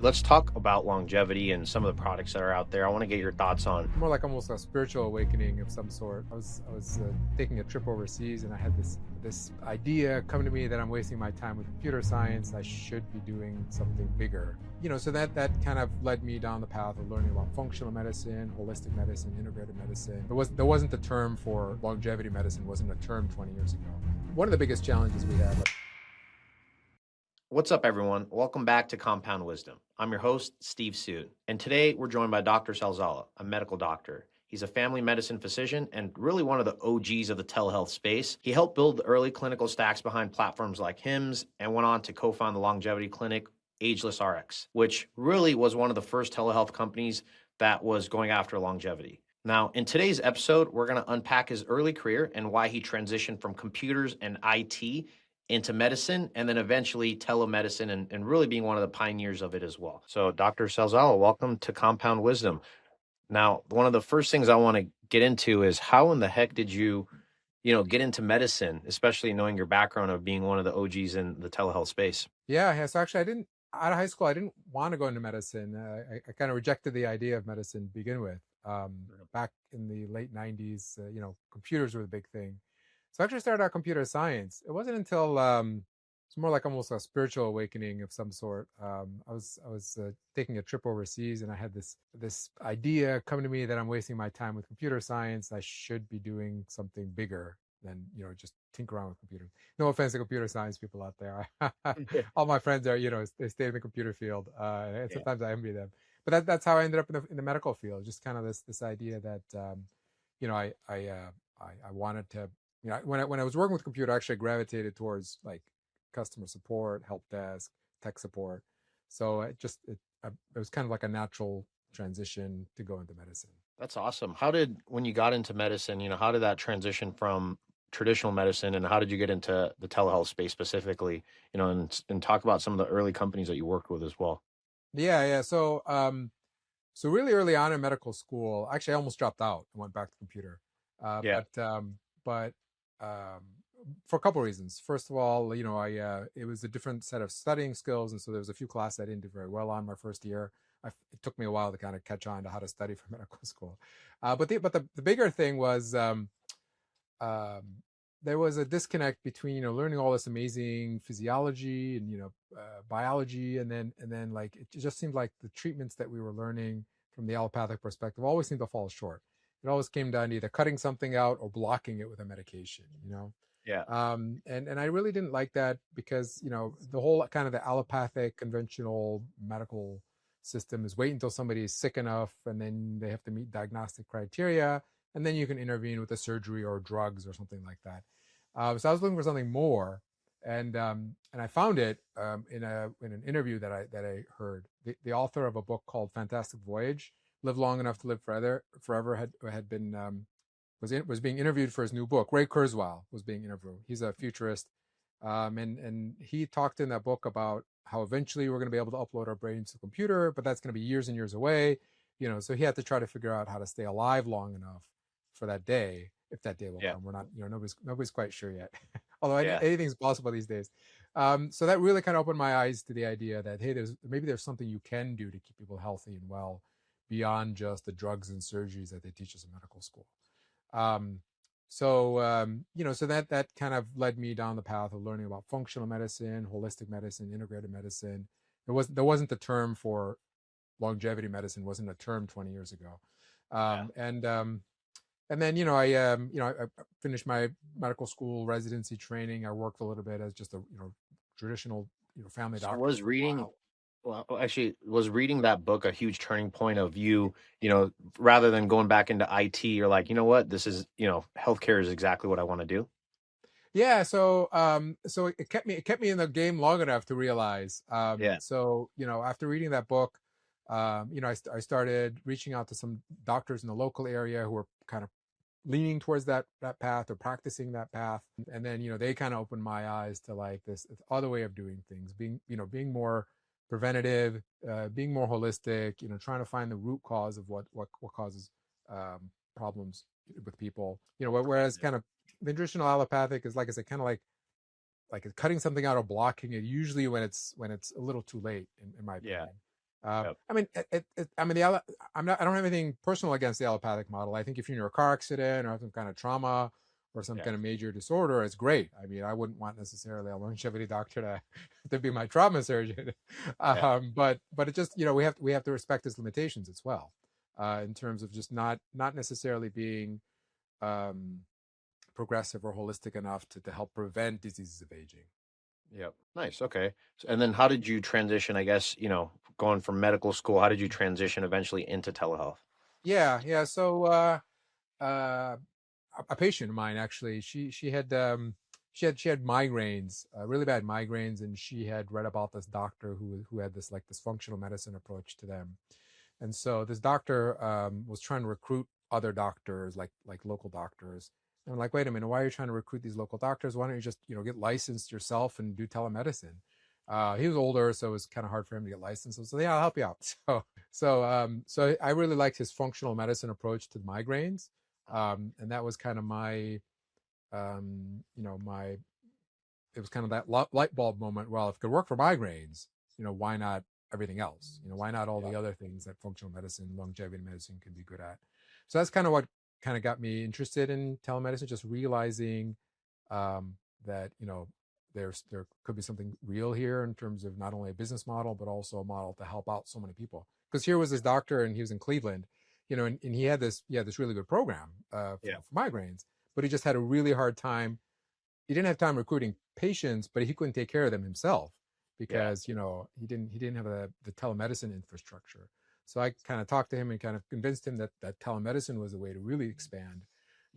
Let's talk about longevity and some of the products that are out there. I want to get your thoughts on. More like almost a spiritual awakening of some sort. I was taking a trip overseas, and I had this idea come to me that I'm wasting my time with computer science. I should be doing something bigger. So that kind of led me down the path of learning about functional medicine, holistic medicine, integrated medicine. There wasn't the term for longevity medicine, wasn't a term 20 years ago. One of the biggest challenges we have. What's up, everyone? Welcome back to Compound Wisdom. I'm your host, Steve Sood, and today we're joined by Dr. Zalzala, a medical doctor. He's a family medicine physician and really one of the OGs of the telehealth space. He helped build the early clinical stacks behind platforms like HIMSS and went on to co-found the longevity clinic Ageless RX, which really was one of the first telehealth companies that was going after longevity. Now, in today's episode, we're going to unpack his early career and why he transitioned from computers and IT into medicine, and then eventually telemedicine, and really being one of the pioneers of it as well. So, Dr. Salzala, welcome to Compound Wisdom. Now, one of the first things I want to get into is how in the heck did you get into medicine, especially knowing your background of being one of the OGs in the telehealth space? Yeah. So actually, out of high school, I didn't want to go into medicine. I kind of rejected the idea of medicine to begin with. Back in the late 90s, computers were the big thing. So I actually started out computer science. It wasn't until it's more like almost a spiritual awakening of some sort. I was taking a trip overseas, and I had this idea come to me that I'm wasting my time with computer science. I should be doing something bigger than just tinker around with computers. No offense to computer science people out there. All my friends are they stay in the computer field, and sometimes I envy them. But that's how I ended up in the medical field. Just kind of this idea that I wanted to. When I was working with computer, I actually gravitated towards like customer support, help desk, tech support. So it was kind of like a natural transition to go into medicine. That's awesome. When you got into medicine, how did that transition from traditional medicine, and how did you get into the telehealth space specifically, and talk about some of the early companies that you worked with as well? Yeah. So really early on in medical school, actually I almost dropped out and went back to computer. Yeah. But for a couple of reasons. First of all, it was a different set of studying skills, and so there was a few classes I didn't do very well on my first year. It took me a while to kind of catch on to how to study for medical school. But the bigger thing was there was a disconnect between learning all this amazing physiology and biology, and then like it just seemed like the treatments that we were learning from the allopathic perspective always seemed to fall short. It always came down to either cutting something out or blocking it with a medication. Yeah. And I really didn't like that because the whole kind of the allopathic conventional medical system is wait until somebody is sick enough, and then they have to meet diagnostic criteria, and then you can intervene with a surgery or drugs or something like that. So I was looking for something more, and I found it in an interview that I heard. The author of a book called Fantastic Voyage, Live Long Enough to Live Forever had been was being interviewed for his new book. Ray Kurzweil was being interviewed. He's a futurist, and he talked in that book about how eventually we're going to be able to upload our brains to the computer, but that's going to be years and years away. So he had to try to figure out how to stay alive long enough for that day, if that day will come. We're not, nobody's quite sure yet. Although anything's possible these days. So that really kind of opened my eyes to the idea that, hey, maybe there's something you can do to keep people healthy and well beyond just the drugs and surgeries that they teach us in medical school. So that kind of led me down the path of learning about functional medicine, holistic medicine, integrated medicine. There wasn't the term for longevity medicine, wasn't a term 20 years ago. And then, I finished my medical school residency training. I worked a little bit as just a, traditional, family doctor. Was reading that book a huge turning point of you, rather than going back into IT, you're like, you know what, this is, healthcare is exactly what I want to do. Yeah. So it kept me in the game long enough to realize, so, after reading that book, I started reaching out to some doctors in the local area who were kind of leaning towards that path or practicing that path. And then, they kind of opened my eyes to like this other way of doing things, being more preventative, being more holistic, trying to find the root cause of what causes problems with people, whereas kind of the traditional allopathic is, like I said, kind of like cutting something out or blocking it, usually when it's a little too late, in my opinion. Yep. I mean, I mean, I don't have anything personal against the allopathic model. I think if you're in a car accident or have some kind of trauma or some Yeah. kind of major disorder, it's great. I mean, I wouldn't want necessarily a longevity doctor to to be my trauma surgeon, Yeah. but it just we have to respect his limitations as well, in terms of just not necessarily being um, progressive or holistic enough to help prevent diseases of aging. Yep. Nice. Okay. And then how did you transition, I guess, going from medical school, how did you transition eventually into telehealth? Yeah, yeah. So uh, a patient of mine actually, she had migraines, really bad migraines, and she had read about this doctor who had this functional medicine approach to them. And so this doctor was trying to recruit other doctors, like local doctors. And I'm like, wait a minute, why are you trying to recruit these local doctors? Why don't you just get licensed yourself and do telemedicine? He was older, so it was kind of hard for him to get licensed. So yeah, I'll help you out. So I really liked his functional medicine approach to migraines, and that was kind of my my it was kind of that light bulb moment. Well, if it could work for migraines, why not everything else? Why not all Yeah. the other things that functional medicine, longevity medicine can be good at? So that's kind of what kind of got me interested in telemedicine, just realizing that there could be something real here in terms of not only a business model but also a model to help out so many people. Because here was this doctor, and he was in Cleveland, and he had this really good program Yeah. for migraines, but he just had a really hard time. He didn't have time recruiting patients, but he couldn't take care of them himself Yeah. because he didn't have the telemedicine infrastructure. So I kind of talked to him and kind of convinced him that telemedicine was a way to really expand.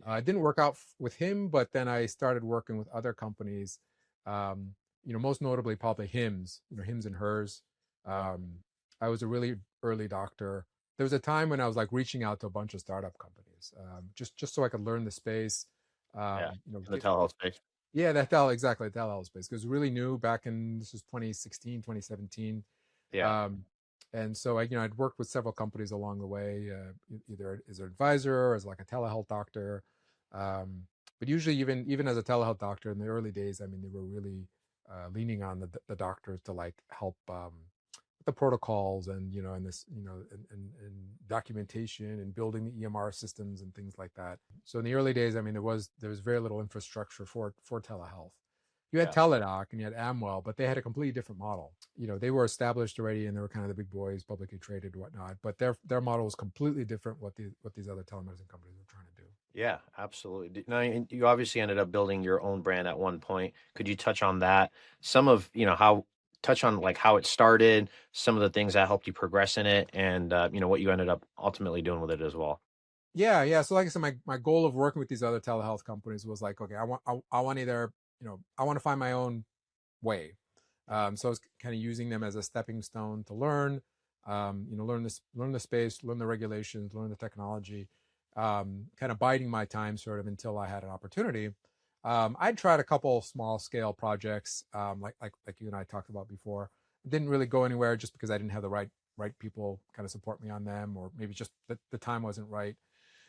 It didn't work out with him, but then I started working with other companies. Um, most notably probably Hims, Hims and Hers. Yeah. Um, I was a really early doctor. There was a time when I was like reaching out to a bunch of startup companies, just so I could learn the space. Yeah. In the Get, telehealth space. yeah, that Dell, exactly, that Dell space. Because it was really new back in, this was 2016, 2017. Yeah. Um, and so I'd worked with several companies along the way, either as an advisor or as like a telehealth doctor. Um, but usually even as a telehealth doctor in the early days, I mean, they were really leaning on the doctors to like help the protocols and and this and documentation and building the EMR systems and things like that. So in the early days, I mean, there was very little infrastructure for telehealth. You had Yeah. Teladoc and you had Amwell, but they had a completely different model. They were established already and they were kind of the big boys, publicly traded, whatnot. But their model was completely different what these other telemedicine companies were trying to do. Yeah, absolutely. Now, you obviously ended up building your own brand at one point. Could you touch on that? Some of, how touch on like how it started, some of the things that helped you progress in it, and what you ended up ultimately doing with it as well. Yeah, yeah. So like I said, my goal of working with these other telehealth companies was like, okay, I want either, I want to find my own way. So I was kind of using them as a stepping stone to learn, learn the space, learn the regulations, learn the technology, kind of biding my time sort of until I had an opportunity. I'd tried a couple small scale projects, like you and I talked about before. It didn't really go anywhere just because I didn't have the right people kind of support me on them, or maybe just the time wasn't right.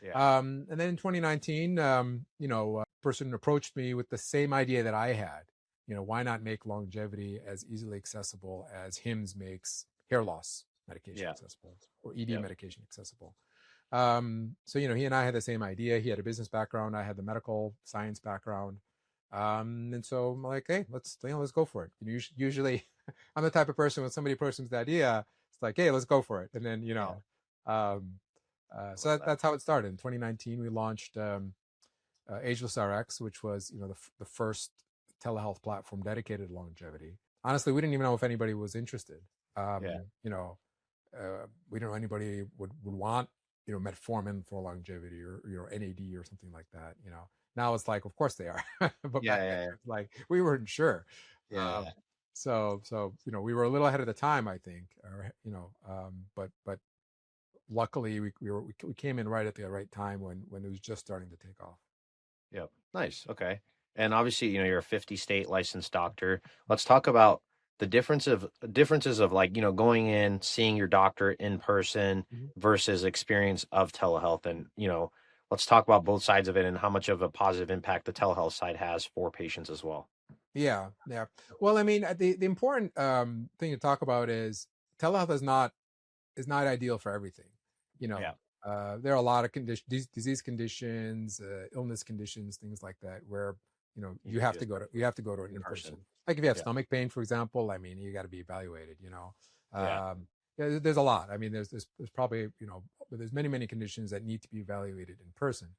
Yeah. And then in 2019, a person approached me with the same idea that I had. Why not make longevity as easily accessible as Hims makes hair loss medication Yeah. accessible, or ED Yeah. medication accessible? So he and I had the same idea. He had a business background. I had the medical science background. And so I'm like, hey, let's go for it. Usually, I'm the type of person when somebody approaches the idea, it's like, hey, let's go for it. And then Yeah. um, I so love that. that's how it started. In 2019, we launched Ageless RX, which was the first telehealth platform dedicated to longevity. Honestly, we didn't even know if anybody was interested. Yeah. Um, you know, we don't know anybody would want metformin for longevity, or NAD or something like that. Now it's like, of course they are, but Yeah. back then Yeah. it was like we weren't sure. Yeah. Um, Yeah. so we were a little ahead of the time, I think, or but luckily we came in right at the right time when it was just starting to take off. Yep. Nice. Okay. And obviously, you're a 50 state licensed doctor. Let's talk about the differences of like, going in, seeing your doctor in person Mhm. versus experience of telehealth. And, let's talk about both sides of it and how much of a positive impact the telehealth side has for patients as well. Yeah, yeah. Well, I mean, the important thing to talk about is telehealth is not is not ideal for everything. You Yeah. know, there are a lot of disease conditions, illness conditions, things like that, where You can do this you have to go to an in in person. person. Like if you have Yeah. stomach pain, for example, I mean, you got to be evaluated. Yeah. Yeah, there's a lot. I mean, there's probably there's many conditions that need to be evaluated in person.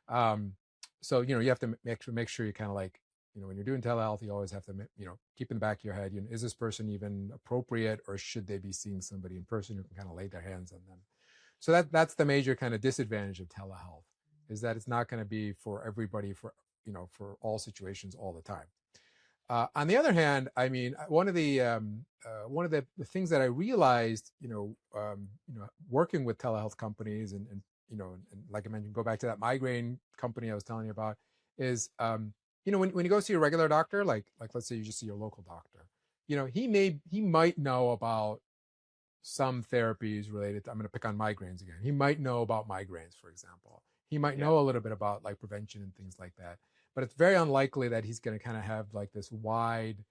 Um, so you have to make sure you kind of like when you're doing telehealth, you always have to keep in the back of your head, is this person even appropriate, or should they be seeing somebody in person who can kind of lay their hands on them? So that's the major kind of disadvantage of telehealth, is that it's not going to be for everybody for all situations all the time. On the other hand, I mean, one of the things that I realized, working with telehealth companies and like I mentioned, go back to that migraine company I was telling you about, is when you go see a regular doctor, like let's say you just see your local doctor, he might know about some therapies related to, I'm going to pick on migraines again. He might know about migraines, for example. He might Yeah. know a little bit about like prevention and things like that, but it's very unlikely that he's going to kind of have like this wide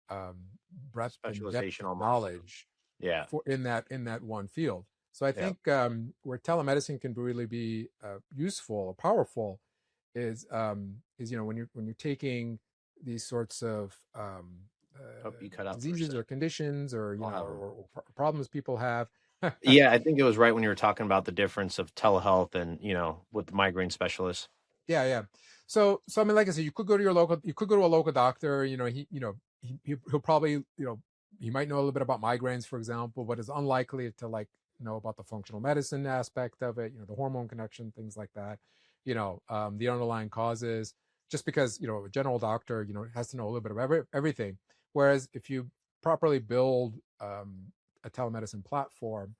um, breadth and depth Specialization of almost. knowledge Yeah. for in that one field. So I Yeah. think where telemedicine can really be useful or powerful is when you're taking these sorts of Oh, you cut out for a diseases sec. or conditions or I'll have them. problems people have. Yeah, I think it was right when you were talking about the difference of telehealth and, with the migraine specialists. Yeah. So I mean, like I said, you could go to a local doctor. He'll probably, he might know a little bit about migraines, for example, but it's unlikely to like know about the functional medicine aspect of it, the hormone connection, things like that, the underlying causes, just because, a general doctor, has to know a little bit of everything. Whereas if you properly build a telemedicine platform,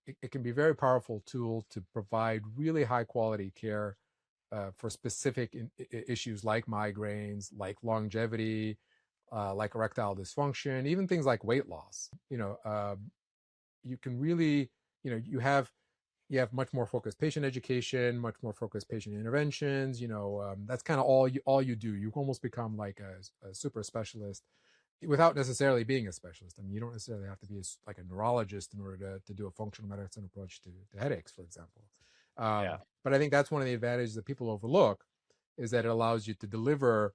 it can be a very powerful tool to provide really high quality care for specific issues like migraines, like longevity, like erectile dysfunction, even things like weight loss. You can really, you have much more focused patient education, much more focused patient interventions. That's kind of all you do. You almost become like a super specialist without necessarily being a specialist. I mean, you don't necessarily have to be like a neurologist in order to do a functional medicine approach to headaches, for example. Yeah. But I think that's one of the advantages that people overlook, is that it allows you to deliver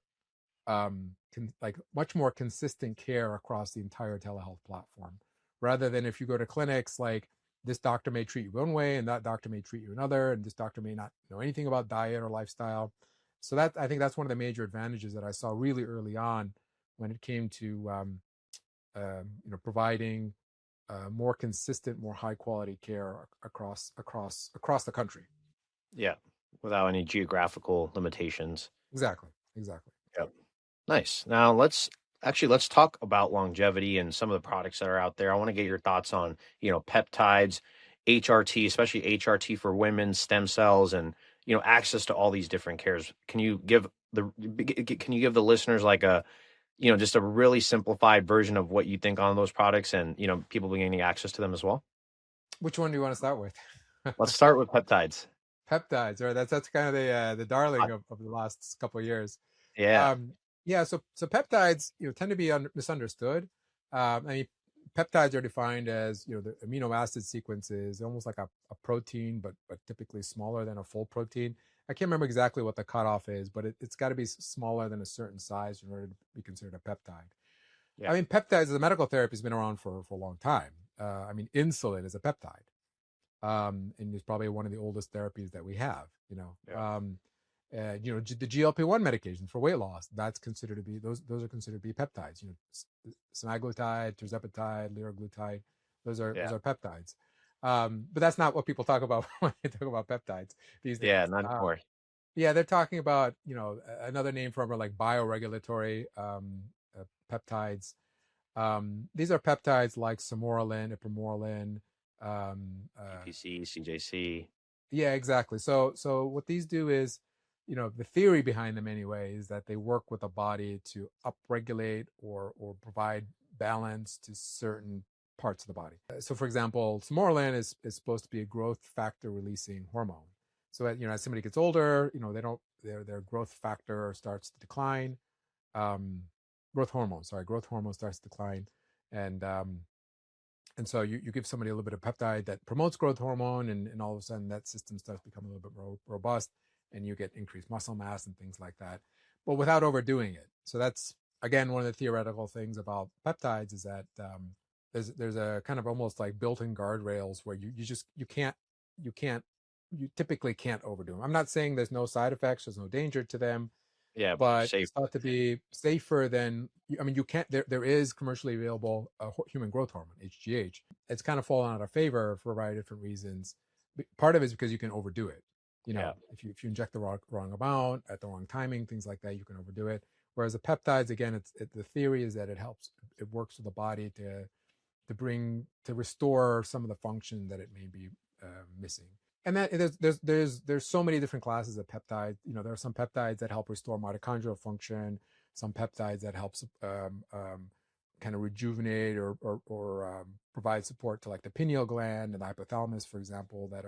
like much more consistent care across the entire telehealth platform, rather than if you go to clinics, like this doctor may treat you one way and that doctor may treat you another, and this doctor may not know anything about diet or lifestyle. So I think that's one of the major advantages that I saw really early on when it came to providing more consistent, more high quality care across the country. Yeah. Without any geographical limitations. Exactly. Yep. Nice. Now let's talk about longevity and some of the products that are out there. I want to get your thoughts on, peptides, HRT, especially HRT for women, stem cells, and access to all these different cares. Can you give the listeners like a, just a really simplified version of what you think on those products and, people gaining access to them as well? Which one do you want to start with? Let's start with peptides. Peptides, right? That's kind of the darling of the last couple of years. Yeah. Um, yeah, so peptides tend to be misunderstood. I mean, peptides are defined as the amino acid sequences, almost like a protein, but typically smaller than a full protein. I can't remember exactly what the cutoff is, but it's got to be smaller than a certain size in order to be considered a peptide. Yeah. I mean, peptides as a medical therapy has been around for a long time. I mean, insulin is a peptide, and it's probably one of the oldest therapies that we have. Yeah. The GLP-1 medications for weight loss, that's considered to be those are considered to be peptides. Semaglutide, tirzepatide, liraglutide, those Yeah. are peptides. But that's not what people talk about when they talk about peptides these Yeah. days. Not anymore. Yeah, they're talking about another name for them are like bioregulatory peptides. These are peptides like sermorelin, ipamorelin. Uh, GPC, CJC. yeah, exactly. So what these do is, the theory behind them anyway is that they work with the body to upregulate or provide balance to certain parts of the body. So, for example, sermorelin is supposed to be a growth factor releasing hormone. So, as somebody gets older, they don't their growth factor starts to decline. Um, growth hormone starts to decline, and And so you give somebody a little bit of peptide that promotes growth hormone, and all of a sudden that system starts to become a little bit more robust, and you get increased muscle mass and things like that, but without overdoing it. So that's, again, one of the theoretical things about peptides is that there's a kind of almost like built-in guardrails where you can't you typically can't overdo them. I'm not saying there's no side effects, there's no danger to them, Yeah, but they're but safe. it's thought to be safer than, I mean, you can't, there is commercially available human growth hormone, HGH. It's kind of fallen out of favor for a variety of different reasons. Part of it is because you can overdo it. Yeah, If you inject the wrong amount at the wrong timing, things like that, you can overdo it. Whereas the peptides, again, the theory is that it works with the body to restore some of the function that it may be missing. And that there's so many different classes of peptides. There are some peptides that help restore mitochondrial function, some peptides that help kind of rejuvenate or provide support to like the pineal gland and the hypothalamus, for example, that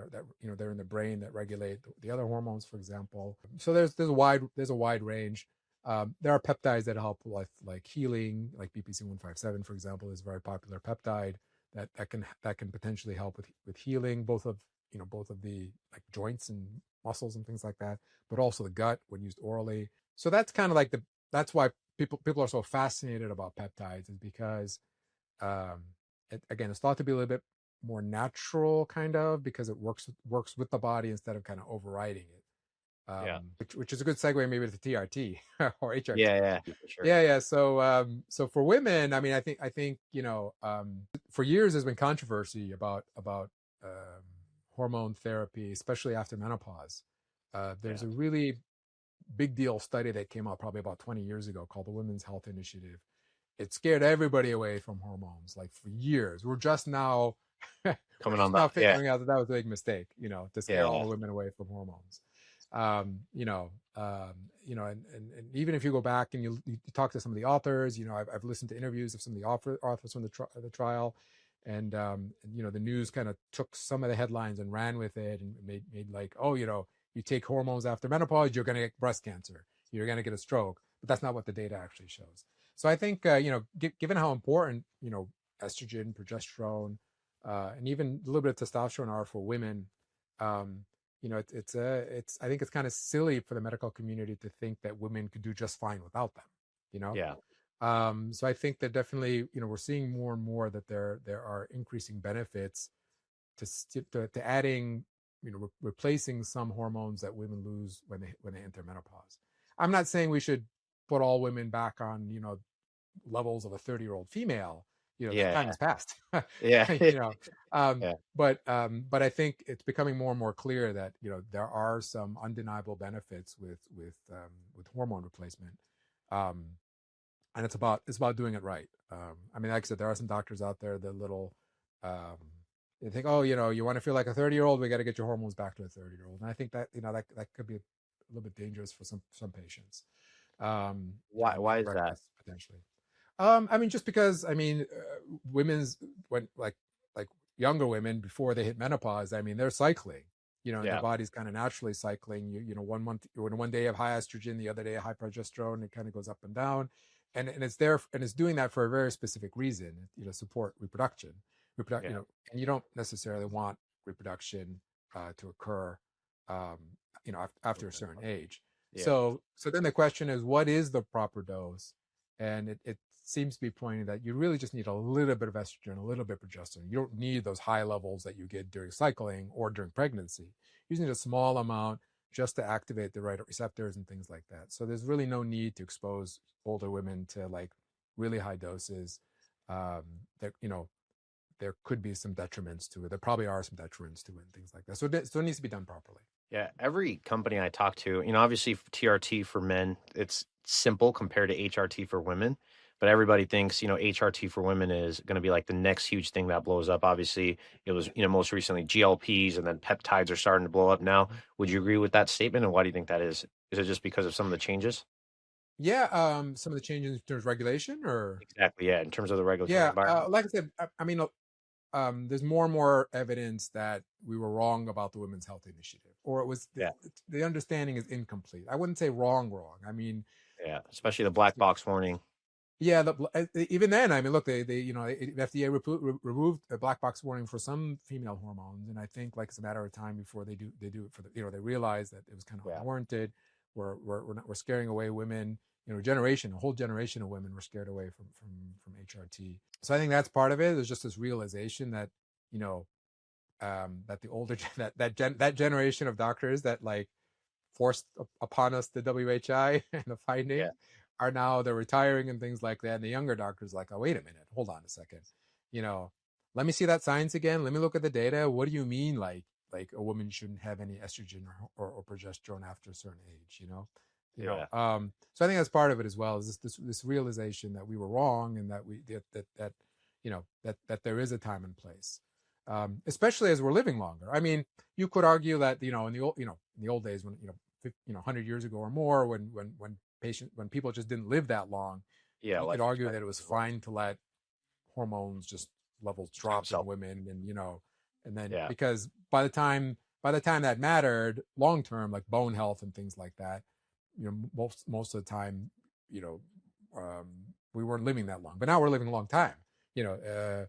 they're in the brain that regulate the other hormones, for example. So there's a wide range. There are peptides that help with like healing, like BPC-157, for example, is a very popular peptide that can potentially help with healing, both of the like joints and muscles and things like that, but also the gut when used orally. So that's kind of like that's why people are so fascinated about peptides, is because again, it's thought to be a little bit more natural, kind of, because it works with the body instead of kind of overriding it. yeah, Which is a good segue maybe to TRT or HRT. yeah, for sure. Yeah. So for women, I mean, I think for years there's been controversy about hormone therapy, especially after menopause. There's Yeah, a really big deal study that came out probably about 20 years ago called the Women's Health Initiative. It scared everybody away from hormones, like, for years. We're just now coming on that. Yeah, figuring out that was a big mistake, to scare all yeah, the women away from hormones. And even if you go back and you talk to some of the authors, I've listened to interviews of some of the authors from the trial, and the news kind of took some of the headlines and ran with it and made like, oh, you take hormones after menopause, you're going to get breast cancer, you're going to get a stroke, but that's not what the data actually shows. So I think given how important estrogen, progesterone, and even a little bit of testosterone are for women, it's I think it's kind of silly for the medical community to think that women could do just fine without them. You know, yeah, so I think that definitely we're seeing more and more that there are increasing benefits to adding replacing some hormones that women lose when they enter menopause. I'm not saying we should put all women back on levels of a 30-year-old female. That time yeah, has passed. yeah, you know yeah, but I think it's becoming more and more clear that there are some undeniable benefits with hormone replacement, um, and it's about doing it right. I mean, like I said, there are some doctors out there that um, they think, oh, you want to feel like a 30-year-old, we got to get your hormones back to a 30-year-old, and I think that that could be a little bit dangerous for some patients, why is that? malpractice potentially. I mean, just because, I mean, women's when like younger women before they hit menopause, I mean, they're cycling, and their Yeah, body's kind of naturally cycling. One month, when one day you have high estrogen, the other day high progesterone, it kind of goes up and down, and it's there, and it's doing that for a very specific reason, support reproduction, yeah, and you don't necessarily want reproduction to occur, um, after a certain age. yeah, So then the question is, what is the proper dose? And it seems to be pointing that you really just need a little bit of estrogen, a little bit of progesterone. You don't need those high levels that you get during cycling or during pregnancy. You just need a small amount just to activate the right receptors and things like that. So there's really no need to expose older women to like really high doses. That there could be some detriments to it. There probably are some detriments to it and things like that. So it needs to be done properly. yeah. Every company I talk to, obviously TRT for men, it's simple compared to HRT for women. But everybody thinks, HRT for women is going to be like the next huge thing that blows up. Obviously, it was, most recently GLPs, and then peptides are starting to blow up now. Would you agree with that statement? And why do you think that is? Is it just because of some of the changes? Yeah, some of the changes in terms of regulation, or Exactly. Yeah. In terms of the regulatory yeah, environment. like I said, I mean, there's more and more evidence that we were wrong about the Women's Health Initiative, or it was Yeah. the understanding is incomplete. I wouldn't say wrong. I mean, Yeah. it's, Especially the black it's box warning. Yeah, even then, I mean, look, FDA removed a black box warning for some female hormones, and I think like it's a matter of time before they do it for they realize that it was kind of Yeah. unwarranted. We're scaring away women. A whole generation of women were scared away from HRT. So I think that's part of it. There's just this realization that you know that the older that generation of doctors that like forced upon us the WHI and the Yeah. findings are now they're retiring and things like that. And the younger doctors like, oh, wait a minute, hold on a second, you know, let me see that science again. Let me look at the data. What do you mean, like a woman shouldn't have any estrogen or progesterone after a certain age? Yeah. So I think that's part of it as well. Is this realization that we were wrong and that that there is a time and place. Especially as we're living longer. I mean, you could argue that in the old days when 100 years ago or more when people just didn't live that long, Yeah. you could Life argue that it expectancy was as well. fine to let hormones just levels Stem drop in cell. women, and then Yeah. because by the time that mattered long term, like bone health and things like that, most of the time, you know um, we weren't living that long, but now we're living a long time. you know uh,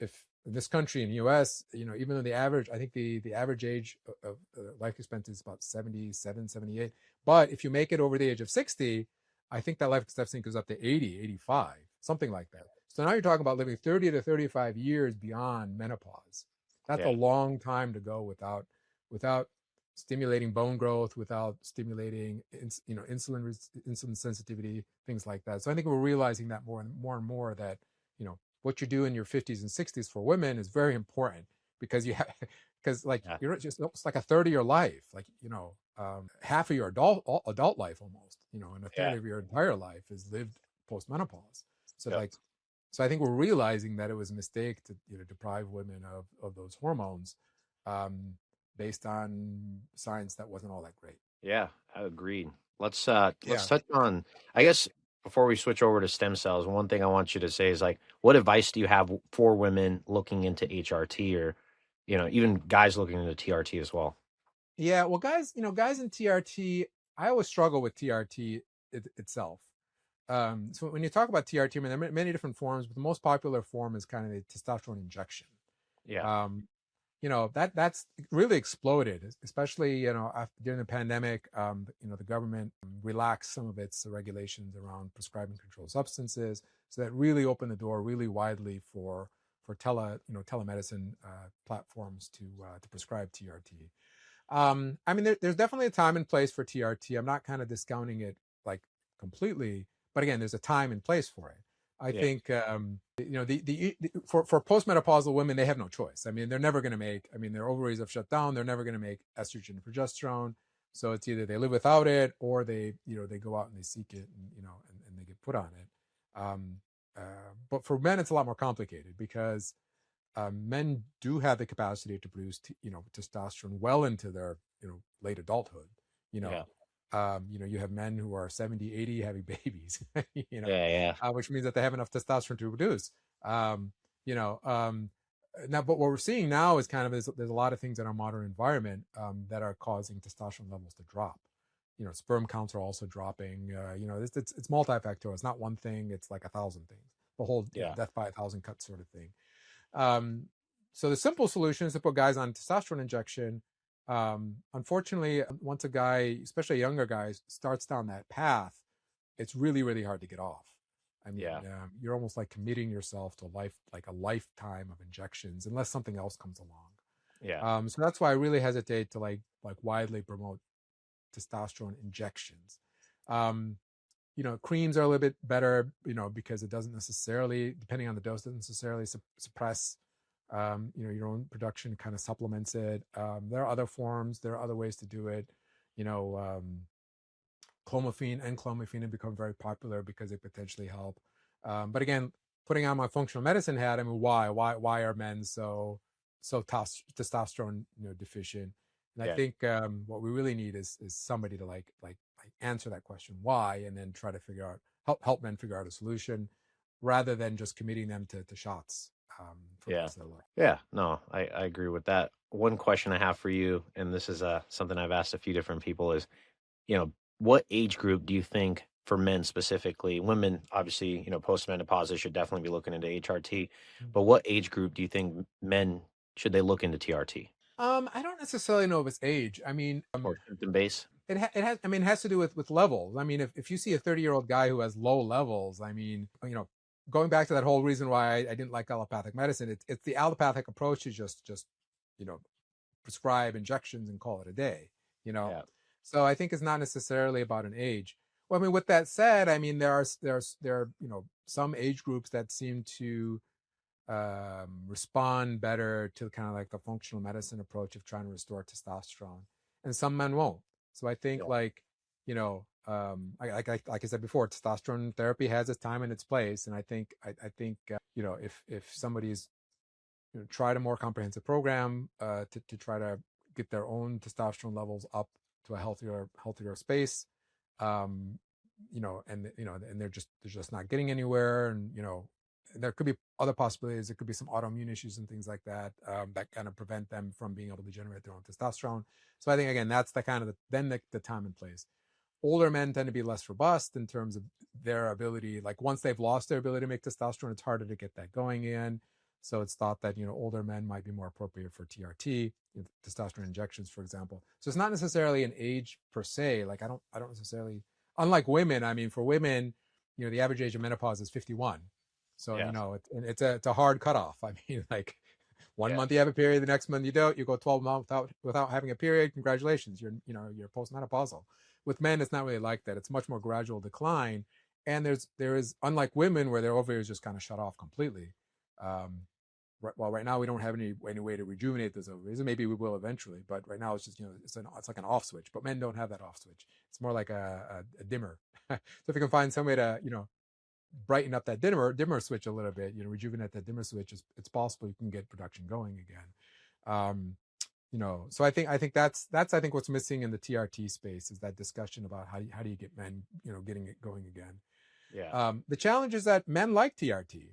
if in this country in the US, even though I think the average age of life expectancy is about 77, 78. But if you make it over the age of 60, I think that life expectancy goes up to 80, 85, something like that. So now you're talking about living 30 to 35 years beyond menopause. That's a Yeah. long time to go without stimulating bone growth, without stimulating insulin sensitivity, things like that. So I think we're realizing that more that what you do in your 50s and 60s for women is very important because like Yeah. you're just it's like a third of your life, like half of your adult life almost, and a third Yeah. of your entire life is lived post menopause. So Yep. like so I think we're realizing that it was a mistake to deprive women of those hormones, um, based on science that wasn't all that great. Yeah. I agreed. Let's Yeah. touch on, I guess, before we switch over to stem cells, one thing I want you to say is like, what advice do you have for women looking into HRT or, even guys looking into TRT as well? Yeah, well, guys in TRT, I always struggle with TRT itself. So when you talk about TRT, I mean, there are many different forms, but the most popular form is kind of the testosterone injection. Yeah. Um, that's really exploded, especially during the pandemic. The government relaxed some of its regulations around prescribing controlled substances, so that really opened the door really widely for telemedicine platforms to prescribe TRT. I mean, there's definitely a time and place for TRT. I'm not kind of discounting it like completely, but again, there's a time and place for it. I Yeah. think for postmenopausal women, they have no choice. I mean, they're never going to make. I mean, their ovaries have shut down. They're never going to make estrogen and progesterone. So it's either they live without it or they go out and they seek it, and they get put on it. But for men, it's a lot more complicated because men do have the capacity to produce, testosterone well into their, late adulthood. You Yeah. know, you have men who are 70, 80 having babies, Yeah. Yeah. which means that they have enough testosterone to produce. Um, you know, Now, but what we're seeing now is kind of there's a lot of things in our modern environment that are causing testosterone levels to drop. Sperm counts are also dropping. It's multifactorial. It's not one thing. It's like 1,000 things. The whole, Yeah. death by 1,000 cuts sort of thing. Um, so the simple solution is to put guys on testosterone injection. Unfortunately, once a guy, especially a younger guy, starts down that path, it's really, really hard to get off. I mean, Yeah. you're almost like committing yourself to a lifetime of injections, unless something else comes along. Yeah. So that's why I really hesitate to widely promote testosterone injections. Um, creams are a little bit better, because it doesn't necessarily, depending on the dose, doesn't necessarily suppress, your own production, kind of supplements it. There are other forms, there are other ways to do it. You know, Clomiphene and clomiphene have become very popular because they potentially help. But again, putting on my functional medicine hat, I mean, why are men so testosterone deficient? And I Yeah. think what we really need is somebody to like answer that question why, and then try to figure out help men figure out a solution, rather than just committing them to shots for the Yeah. rest of their life. Yeah. No, I agree with that. One question I have for you, and this is something I've asked a few different people is, what age group do you think for men specifically? Women, obviously, postmenopausal should definitely be looking into HRT. But what age group do you think men should they look into TRT I don't necessarily know if it's age. I mean, or symptom base? it has. I mean, it has to do with levels. I mean, if you see a 30-year-old guy who has low levels, I mean, going back to that whole reason why I didn't like allopathic medicine, it's the allopathic approach is just you know prescribe injections and call it a day. You know, Yeah, so I think it's not necessarily about an age. Well, I mean, with that said, I mean there are some age groups that seem to respond better to kind of like the functional medicine approach of trying to restore testosterone, and some men won't. So I think yeah, like like I said before, testosterone therapy has its time and its place, and I think if somebody's tried a more comprehensive program to try to get their own testosterone levels up to a healthier space, um, and they're just not getting anywhere, and there could be other possibilities. There could be some autoimmune issues and things like that that kind of prevent them from being able to generate their own testosterone. So I think again that's the kind of the time and place. Older men tend to be less robust in terms of their ability. Like once they've lost their ability to make testosterone, it's harder to get that going again. So it's thought that older men might be more appropriate for TRT, testosterone injections, for example. So it's not necessarily an age per se. Like I don't necessarily. Unlike women, I mean, for women, the average age of menopause is 51. So yeah, it's a hard cutoff. I mean, like one yeah, month you have a period, the next month you don't. You go 12 months without having a period. Congratulations, you're postmenopausal. With men, it's not really like that. It's much more gradual decline, and there is unlike women where their ovaries just kind of shut off completely. Um, right now we don't have any way to rejuvenate those ovaries, and maybe we will eventually. But right now it's just it's like an off switch. But men don't have that off switch. It's more like a dimmer. So if you can find some way to brighten up that dimmer switch a little bit, rejuvenate that dimmer switch, it's possible you can get production going again. Um, so I think that's I think what's missing in the TRT space is that discussion about how do you get men getting it going again. yeah, The challenge is that men like TRT.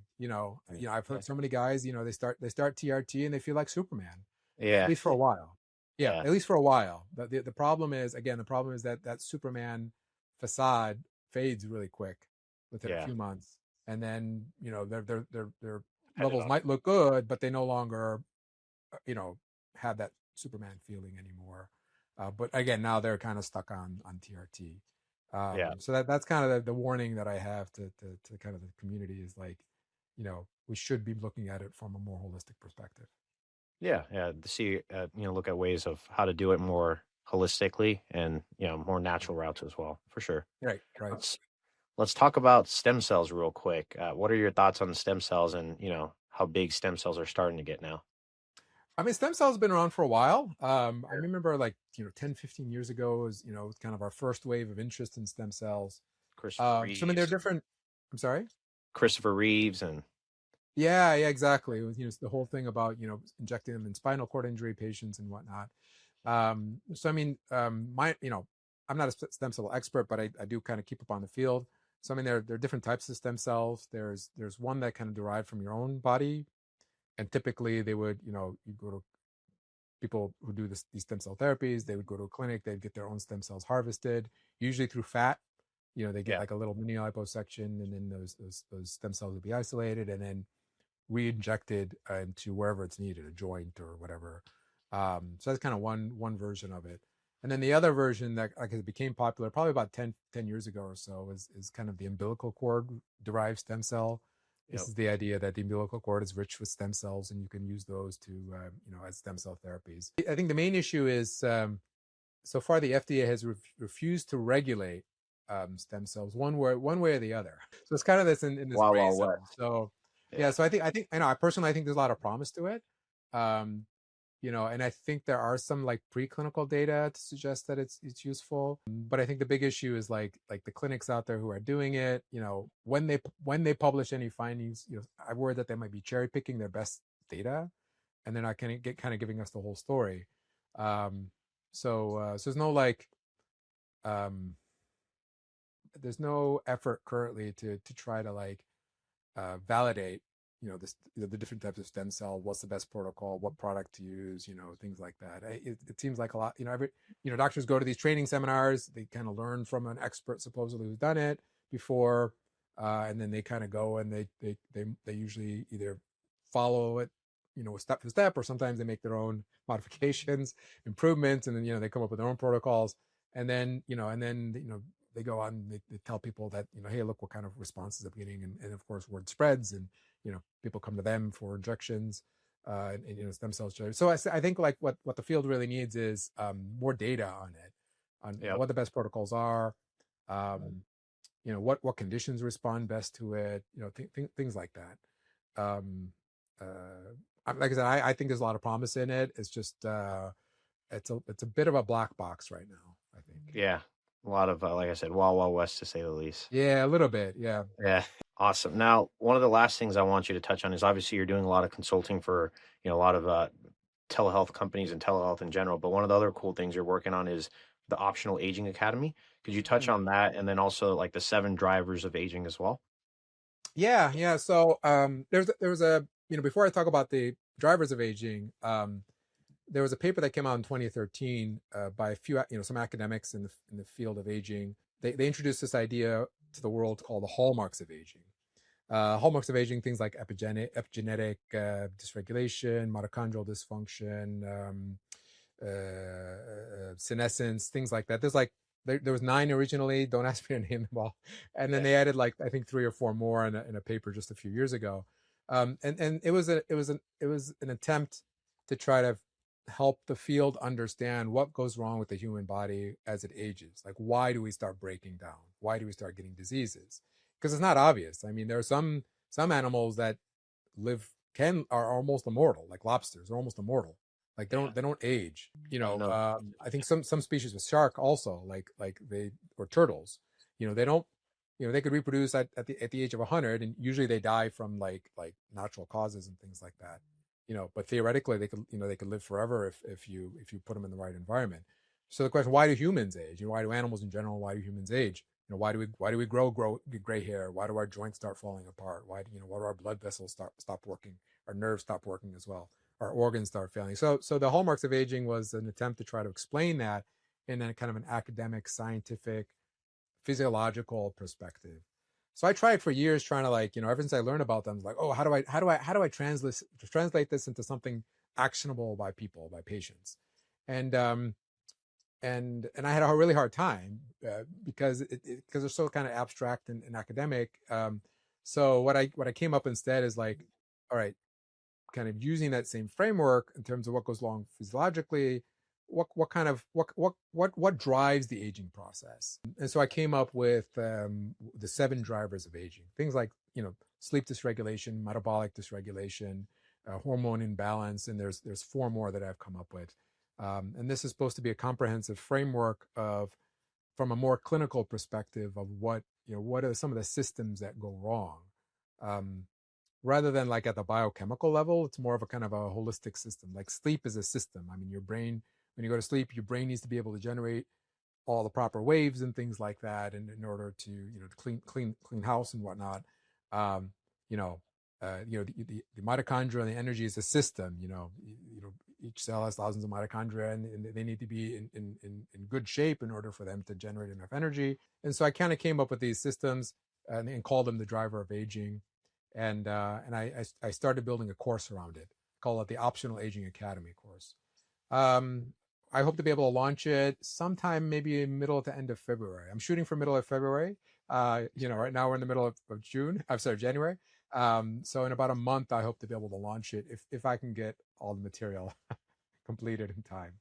I've yeah, heard so many guys. They start TRT and they feel like Superman, at yeah, least for a while. Yeah, yeah, at least for a while. But the problem is that Superman facade fades really quick within a yeah. few months, and then their Dependent levels on might look good, but they no longer have that Superman feeling anymore. But again, now they're kind of stuck on TRT. yeah. So that's kind of the warning that I have to kind of the community is like, we should be looking at it from a more holistic perspective. Yeah, yeah. To see, look at ways of how to do it more holistically and more natural routes as well, for sure. Right, right. Let's let's talk about stem cells real quick. What are your thoughts on the stem cells and how big stem cells are starting to get now? I mean, stem cells have been around for a while. I remember like, 10, 15 years ago was, kind of our first wave of interest in stem cells. Christopher So I mean, they're Reeves, different. I'm sorry. Christopher Reeves, and Yeah, yeah, exactly. It was, the whole thing about, injecting them in spinal cord injury patients and whatnot. So I mean, I'm not a stem cell expert, but I do kind of keep up on the field. So I mean, there are different types of stem cells. There's one that kind of derived from your own body, and typically they would, you go to people who do these stem cell therapies. They would go to a clinic. They'd get their own stem cells harvested, usually through fat. They get yeah, like a little mini liposuction, and then those stem cells would be isolated and then re-injected into wherever it's needed, a joint or whatever. So that's kind of one version of it. And then the other version that like it became popular probably about 10 years ago or so is kind of the umbilical cord derived stem cell. yep, This is the idea that the umbilical cord is rich with stem cells, and you can use those to, as stem cell therapies. I think the main issue is so far the FDA has refused to regulate stem cells one way or the other. So it's kind of this in this Wild gray Wild zone. West. So yeah, Yeah, so I think I personally think there's a lot of promise to it. Um, and I think there are some like preclinical data to suggest that it's useful. But I think the big issue is like the clinics out there who are doing it. When they publish any findings, I worry that they might be cherry picking their best data, and they're not going to get kind of giving us the whole story. Um, so there's no um, there's no effort currently to try to like validate the different types of stem cell, what's the best protocol, what product to use, things like that. It seems like a lot, doctors go to these training seminars, they kind of learn from an expert supposedly who's done it before, and then they kind of go and they usually either follow it, step for step, or sometimes they make their own modifications, improvements, and then they come up with their own protocols, and then they go on, they tell people that, hey, look what kind of responses I'm getting, and of course word spreads, and people come to them for injections, and stem cells. So I think like what the field really needs is more data on it, on Yep. what the best protocols are, what conditions respond best to it, things like that. Like I said, I think there's a lot of promise in it. It's just it's a bit of a black box right now, I think. Yeah. A lot of, like I said, Wild Wild West, to say the least. Yeah, a little bit. Yeah. Yeah. Awesome. Now, one of the last things I want you to touch on is obviously you're doing a lot of consulting for, a lot of telehealth companies and telehealth in general. But one of the other cool things you're working on is the Optional Aging Academy. Could you touch on that? And then also like the 7 drivers of aging as well? Yeah. So there was a before I talk about the drivers of aging, there was a paper that came out in 2013 by a few some academics in the field of aging. They introduced this idea to the world called the hallmarks of aging. Hallmarks of aging, things like epigenetic dysregulation, mitochondrial dysfunction, senescence, things like that. There was 9 originally. Don't ask me to name them all. And then they added like I think 3 or 4 more in a paper just a few years ago. And it was an attempt to try to help the field understand what goes wrong with the human body as it ages. Like, why do we start breaking down? Why do we start getting diseases? Because it's not obvious. I mean, there are some animals that are almost immortal, like lobsters are almost immortal. Like they don't age. I think some species of shark also, like they, or turtles, they don't, they could reproduce at the age of 100, and usually they die from like natural causes and things like that. But theoretically they could live forever if you put them in the right environment. So the question, why do humans age? Why do animals in general? Why do humans age? Why do we grow gray hair? Why do our joints start falling apart? Why do our blood vessels stop working? Our nerves stop working as well. Our organs start failing. So the hallmarks of aging was an attempt to try to explain that in a kind of an academic, scientific, physiological perspective. So I tried for years trying to ever since I learned about them, like, oh, how do I translate this into something actionable by patients? And I had a really hard time because they're so kind of abstract and academic. So what I came up instead is like, all right, kind of using that same framework in terms of what goes wrong physiologically, what drives the aging process. And so I came up with the 7 drivers of aging. Things like sleep dysregulation, metabolic dysregulation, hormone imbalance, and there's 4 more that I've come up with. And this is supposed to be a comprehensive framework from a more clinical perspective of what are some of the systems that go wrong. Rather than like at the biochemical level, it's more of a kind of a holistic system. Like sleep is a system. I mean, your brain, when you go to sleep, your brain needs to be able to generate all the proper waves and things like that, and in order to to clean house and whatnot. The mitochondria and the energy is a system. Each cell has thousands of mitochondria, and they need to be in good shape in order for them to generate enough energy. And so I kind of came up with these systems and called them the driver of aging. And I started building a course around it. Call it the Optional Aging Academy course. I hope to be able to launch it sometime, maybe middle to end of February. I'm shooting for middle of February. Right now we're in the middle of June. I'm sorry, January. So in about a month, I hope to be able to launch it if I can get all the material completed in time.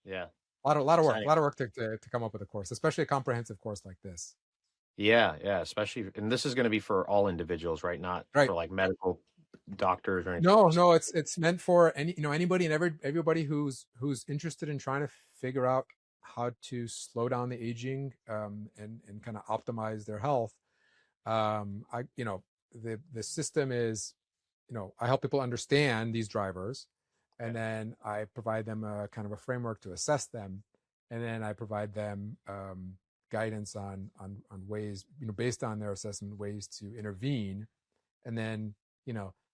Yeah. A lot of work to come up with a course, especially a comprehensive course like this. Yeah, especially, and this is going to be for all individuals, right? Not Right. for like medical doctors or anything. No, it's meant for anybody and everybody who's interested in trying to figure out how to slow down the aging and kind of optimize their health. The system is, I help people understand these drivers, and then I provide them a kind of a framework to assess them, and then I provide them guidance on ways, based on their assessment, ways to intervene, and then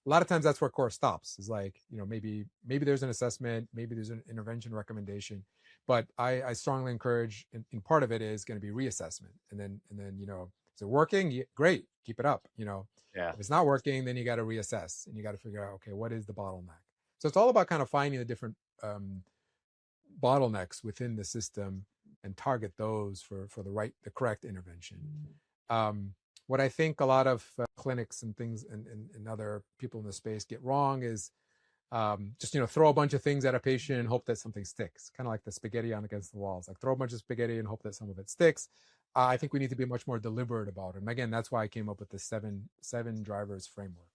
a lot of times that's where course stops. Is like, maybe there's an assessment, maybe there's an intervention recommendation, but I strongly encourage, and part of it is going to be reassessment, and then is it working? Great, keep it up. Yeah. If it's not working, then you got to reassess and you got to figure out, okay, what is the bottleneck? So it's all about kind of finding the different bottlenecks within the system and target those for the correct intervention. What I think a lot of clinics and things and other people in the space get wrong is just throw a bunch of things at a patient and hope that something sticks. Kind of like the spaghetti on against the walls. Like throw a bunch of spaghetti and hope that some of it sticks. I think we need to be much more deliberate about it. And again, that's why I came up with the seven drivers framework.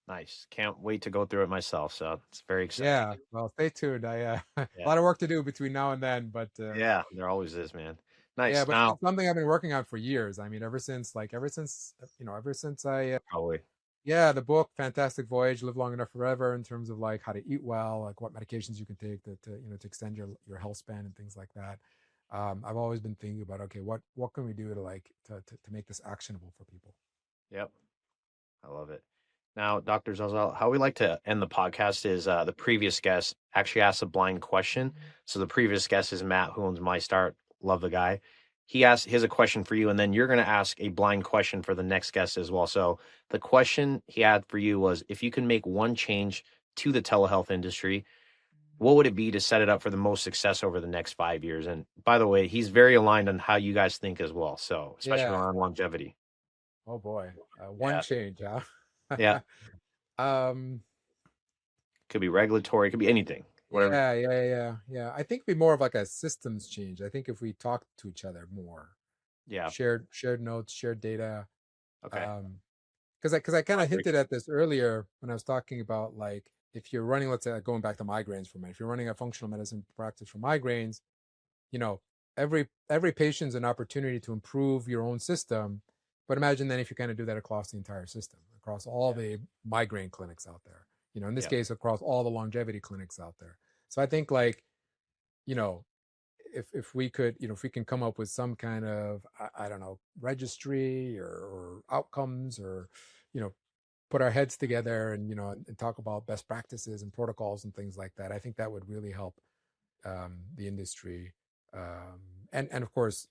Nice. Can't wait to go through it myself. So it's very exciting. Yeah, well, stay tuned. I a Yeah. lot of work to do between now and then, but Yeah. There always is, man. yeah, Nice. but Now, it's something I've been working on for years. I mean, ever since I probably. yeah, the book Fantastic Voyage, Live Long Enough Forever, in terms of like how to eat well, like what medications you can take to extend your health span and things like that. I've always been thinking about, okay, what can we do to make this actionable for people? Yep. I love it. Now, Dr. Zalzal, how we like to end the podcast is the previous guest actually asked a blind question. So the previous guest is Matt, who owns My Start. Love the guy. He has a question for you, and then you're going to ask a blind question for the next guest as well. So the question he had for you was, if you can make one change to the telehealth industry, what would it be to set it up for the most success over the next 5 years? And by the way, he's very aligned on how you guys think as well. So especially Yeah. around longevity. Oh boy, one Yeah. change, Yeah. huh? um, Could be regulatory, it could be anything. Whatever. yeah. I think it'd be more of like a systems change. I think if we talk to each other more, Yeah. shared notes, shared data. Okay. Because I kind I of agree. hinted at this earlier when I was talking about, like, if you're running, let's say, like, going back to migraines for a minute, if you're running a functional medicine practice for migraines, you know, every patient's an opportunity to improve your own system. But imagine then if you kind of do that across the entire system, across all Yeah. the migraine clinics out there, in this Yeah. case, across all the longevity clinics out there. So I think, like, you know, if we could, if we can come up with some kind of, I don't know, registry or outcomes, or, you know, put our heads together and, and talk about best practices and protocols and things like that, I think that would really help the industry. Um, and of course,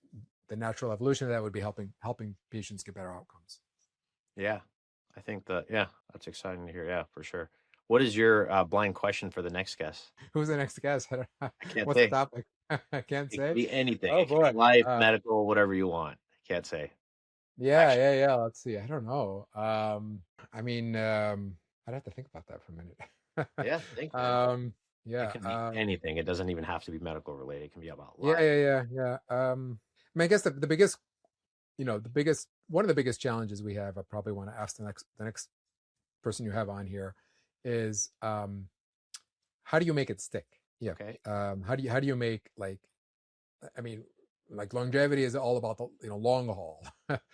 the natural evolution of that would be helping patients get better outcomes. Yeah. I think that, yeah, that's exciting to hear. Yeah, for sure. What is your blind question for the next guest? Who's the next guest? I don't know. I can't What's the say. topic? I can't It could say. be anything. Oh It could be boy. life, medical, whatever you want. I can't say. Yeah, Actually, yeah, yeah. Let's see. I don't know. I mean, I'd have to think about that for a minute. yeah, think, man. um, It yeah. can be anything. It doesn't even have to be medical related. It can be about Yeah, life. yeah, yeah, yeah. I mean, I guess the biggest, one of the biggest challenges we have, I probably want to ask the next person you have on here, is how do you make it stick? Yeah. Okay. How do you make, like, I mean, like, longevity is all about the, long haul.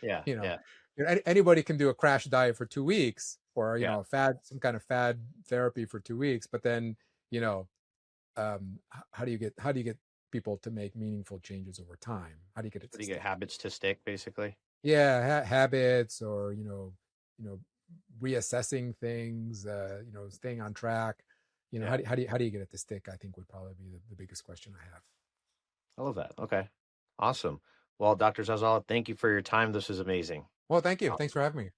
Yeah. you know, Yeah. anybody can do a crash diet for 2 weeks, or, Yeah. some kind of fad therapy for 2 weeks, but then, you know, how do you get people to make meaningful changes over time? How do you get it How to do you get stick? habits to stick, basically? Yeah, habits, or, reassessing things, staying on track. Yeah. How do you get it to stick? I think would probably be the biggest question I have. I love that. Okay. Awesome. Well, Dr. Zazala, thank you for your time. This was amazing. Well, thank you. Thanks for having me.